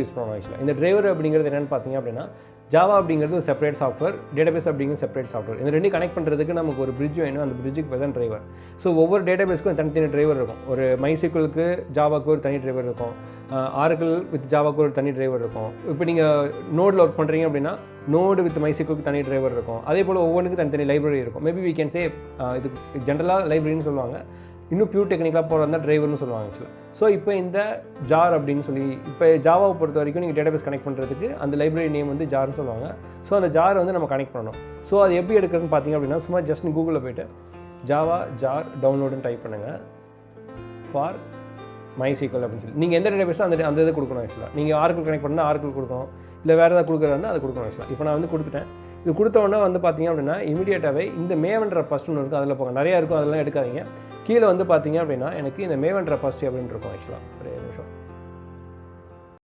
Use பண்ணுவோம் ஆக்சுவலாக. இந்த டிரைவர் அப்படிங்கிறது என்னென்னு பார்த்தீங்க அப்படின்னா, ஜாவா அப்படிங்கிறது ஒரு செப்பரேட் சாஃப்ட்வேர், டேட்டாபேஸ் அப்படிங்கிறது செப்பரேட் சாஃப்ட்வேர். இந்த ரெண்டையும் கனெக்ட் பண்ணுறதுக்கு நமக்கு ஒரு பிரிட்ஜ் வேணும். அந்த பிரிட்ஜுக்கு பேர் தான் டிரைவர். ஸோ ஒவ்வொரு டேட்டாபேஸ்க்கும் தனித்தனி டிரைவர் இருக்கும். ஒரு MySQLக்கு ஜாவாக்கு ஒரு தனி டிரைவர் இருக்கும். Oracle வித் ஜாவாக்கு ஒரு தனி டிரைவர் இருக்கும். இப்போ நீங்கள் நோடில் ஒர்க் பண்ணுறீங்க அப்படின்னா நோடு வித் MySQLக்கு தனி டிரைவர் இருக்கும். அதே போல் ஒவ்வொன்றுக்கு தனித்தனி லைப்ரரி இருக்கும். மேபி we can say இது ஜென்ரலாக லைப்ரரின்னு சொல்லுவாங்க. இன்னும் பியூர் டெக்னிக்கலாக போகிறதா டிரைவர்னு சொல்லுவாங்க ஆக்சுவலாக. ஸோ இப்போ இந்த ஜார் அப்படின்னு சொல்லி இப்போ ஜாவாவை பொறுத்த வரைக்கும் நீங்கள் டேட்டாபேஸ் கனெக்ட் பண்ணுறதுக்கு அந்த லைப்ரரி நேம் வந்து ஜார்னு சொல்லுவாங்க. ஸோ அந்த ஜார் வந்து நம்ம கனெக்ட் பண்ணணும். ஸோ அது எப்படி எடுக்கிறதுன்னு பார்த்தீங்க அப்படின்னா, சும்மா ஜஸ்ட் கூகுளில் போய்ட்டு ஜாவா ஜார் டவுன்லோடுன்னு டைப் பண்ணுங்கள் ஃபார் MySQL அப்படின்னு சொல்லி. நீங்கள் எந்த டேட்டாபேஸோ அந்த இதை கொடுக்கணும் ஆக்சுவலாக. நீங்கள் Oracle கனெக்ட் பண்ணால் Oracle கொடுக்கணும், இல்லை வேறு ஏதாவது கொடுக்குறதா அதை கொடுக்கணும் ஆக்சுவலாக. இப்போ நான் வந்து கொடுத்துட்டேன். இது கொடுத்தோடனே வந்து பார்த்தீங்க அப்படின்னா இமீடியட்டாகவே இந்த மேவன் ரெபாசிட்டரி ஒன்று இருக்குது, அதில் போங்க. நிறையா இருக்கும், அதெல்லாம் எடுக்காதீங்க. கீழே வந்து பார்த்தீங்க அப்படின்னா எனக்கு இந்த மேவன் ரெபாசிட்டரி அப்படின்னு இருக்கும் ஆக்சுவலாக. ஒரு நிமிஷம்.